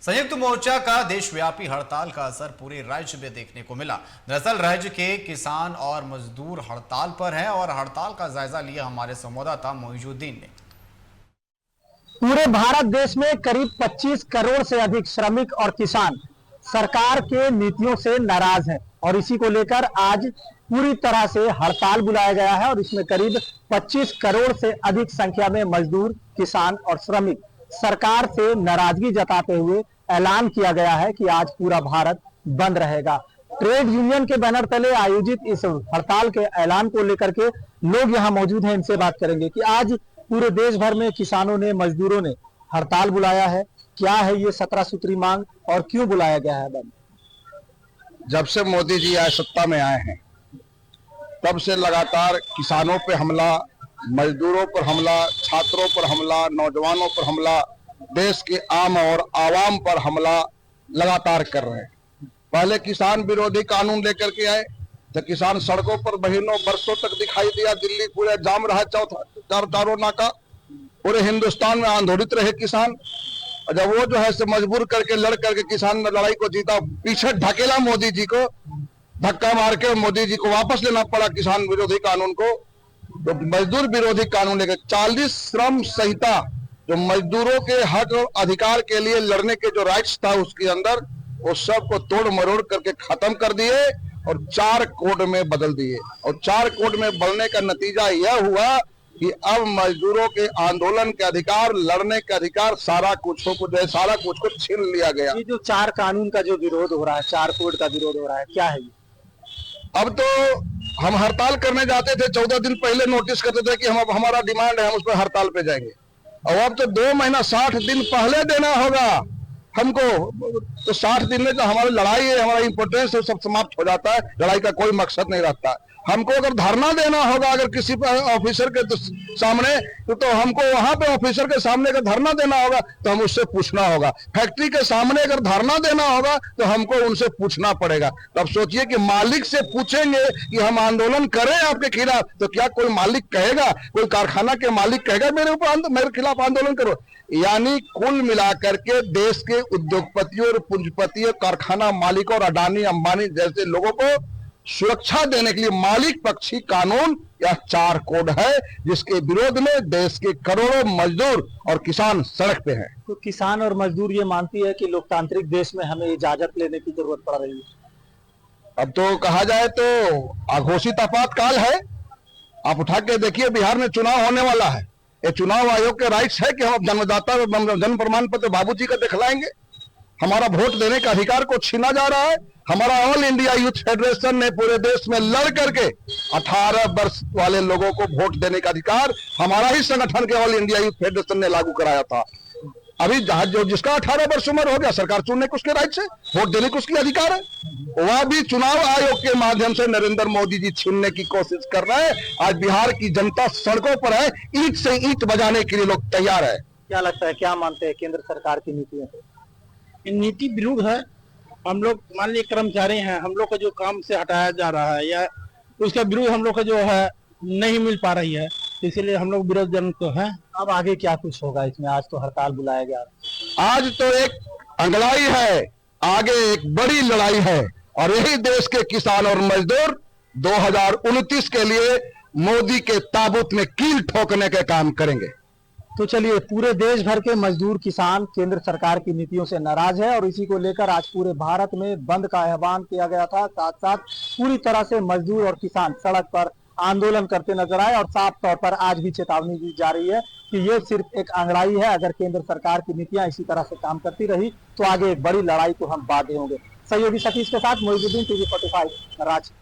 संयुक्त मोर्चा का देशव्यापी हड़ताल का असर पूरे राज्य में देखने को मिला। दरअसल राज्य के किसान और मजदूर हड़ताल पर हैं और हड़ताल का जायजा लिया हमारे संवाददाता मोइजुद्दीन ने। पूरे भारत देश में करीब 25 करोड़ से अधिक श्रमिक और किसान सरकार के नीतियों से नाराज हैं और इसी को लेकर आज पूरी तरह से हड़ताल बुलाया गया है और इसमें करीब 25 करोड़ से अधिक संख्या में मजदूर, किसान और श्रमिक सरकार से नाराजगी जताते हुए ऐलान किया गया है कि आज पूरा भारत बंद रहेगा। ट्रेड यूनियन के बैनर तले आयोजित इस हड़ताल के ऐलान को लेकर के लोग यहाँ मौजूद हैं, इनसे बात करेंगे कि आज पूरे देश भर में किसानों ने, मजदूरों ने हड़ताल बुलाया है। क्या है ये 17 सूत्री मांग और क्यों बुलाया गया है बंद? जब से मोदी जी आए सत्ता में आए हैं तब से लगातार किसानों पे हमला, मजदूरों पर हमला, छात्रों पर हमला, नौजवानों पर हमला, देश के आम और आवाम पर हमला लगातार कर रहे हैं। पहले किसान विरोधी कानून लेकर के आए तो किसान सड़कों पर महीनों बरसों तक दिखाई दिया। दिल्ली पूरे जाम रहा, चारों नाका, पूरे हिंदुस्तान में आंदोलित रहे किसान। जब वो जो है से मजबूर करके लड़ करके किसान ने लड़ाई को जीता, पीछे ढकेला मोदी जी को, धक्का मार के मोदी जी को वापस लेना पड़ा किसान विरोधी कानून को। तो मजदूर विरोधी कानून लेकर 40 श्रम संहिता जो मजदूरों के हक और अधिकार के लिए लड़ने के जो राइट्स था उसके अंदर, वो सब को तोड़ मरोड़ करके खत्म कर दिए और 4 कोड में बदल दिए। और 4 कोड में बदलने का नतीजा यह हुआ कि अब मजदूरों के आंदोलन के अधिकार, लड़ने के अधिकार, सारा कुछ को छीन लिया गया। ये जो 4 कानून का जो विरोध हो रहा है, 4 कोड का विरोध हो रहा है, क्या है ये? अब तो हम हड़ताल करने जाते थे, 14 दिन पहले नोटिस करते थे कि हम अब हमारा डिमांड है, हम उस पर हड़ताल पे जाएंगे। और अब तो 2 महीना 60 दिन पहले देना होगा हमको। तो 60 दिन में जो हमारी लड़ाई है, हमारा इंपोर्टेंस है, सब समाप्त हो जाता है। लड़ाई का कोई मकसद नहीं रहता। हमको अगर धरना देना होगा अगर किसी ऑफिसर के सामने, तो हमको वहां पे ऑफिसर के सामने अगर धरना देना होगा तो हम उससे पूछना होगा। फैक्ट्री के सामने अगर धरना देना होगा तो हमको उनसे पूछना पड़ेगा। तो अब सोचिए कि मालिक से पूछेंगे कि हम आंदोलन करें आपके खिलाफ, तो क्या कोई मालिक कहेगा, कोई कारखाना के मालिक कहेगा मेरे खिलाफ आंदोलन करो? यानी कुल मिलाकर के देश के उद्योगपतियों और पूंजीपतियों, कारखाना मालिकों और अडानी अंबानी जैसे लोगों को सुरक्षा देने के लिए मालिक पक्षी कानून या 4 कोड है, जिसके विरोध में देश के करोड़ों मजदूर और किसान सड़क पे हैं। तो किसान और मजदूर ये मानती है कि लोकतांत्रिक देश में हमें इजाजत लेने की जरूरत पड़ रही है। अब तो कहा जाए तो अघोषित आपातकाल है। आप उठा के देखिए, बिहार में चुनाव होने वाला है। ये चुनाव आयोग के राइट्स है कि हम जन्मदाता जन्म प्रमाण पत्र बाबूजी का दिखलाएंगे। हमारा वोट देने का अधिकार को छीना जा रहा है। हमारा ऑल इंडिया यूथ फेडरेशन ने पूरे देश में लड़ करके 18 वर्ष वाले लोगों को वोट देने का अधिकार हमारा ही संगठन के ऑल इंडिया यूथ फेडरेशन ने लागू कराया था। अभी जो जिसका 18 वर्ष उम्र हो गया, सरकार चुनने को उसके राइट से, वोट देने को उसकी अधिकार है। वह भी चुनाव आयोग के माध्यम से नरेंद्र मोदी जी छीनने की कोशिश कर रहे हैं। आज बिहार की जनता सड़कों पर है, ईंट से ईंट बजाने के लिए लोग तैयार है। क्या लगता है, क्या मानते हैं केंद्र सरकार की नीतियों से? नीति विरुद्ध है। हम लोग मान लीजिए कर्मचारी हैं, हम लोग को जो काम से हटाया जा रहा है या उसका विरोध हम लोग को जो है नहीं मिल पा रही है, इसीलिए हम लोग विरोध जन तो है। अब आगे क्या कुछ होगा इसमें? आज तो हड़ताल बुलाया गया। आज तो एक अंगड़ाई है, आगे एक बड़ी लड़ाई है और यही देश के किसान और मजदूर 2029 के लिए मोदी के ताबूत में कील ठोकने के काम करेंगे। तो चलिए, पूरे देश भर के मजदूर, किसान केंद्र सरकार की नीतियों से नाराज है और इसी को लेकर आज पूरे भारत में बंद का आह्वान किया गया था। साथ साथ पूरी तरह से मजदूर और किसान सड़क पर आंदोलन करते नजर आए और साफ तौर पर आज भी चेतावनी दी जा रही है कि ये सिर्फ एक अंगड़ाई है। अगर केंद्र सरकार की नीतियां इसी तरह से काम करती रही तो आगे एक बड़ी लड़ाई को हम बांधे होंगे। सहयोगी सतीश के साथ मोइजुद्दीन, TV 45 रांची।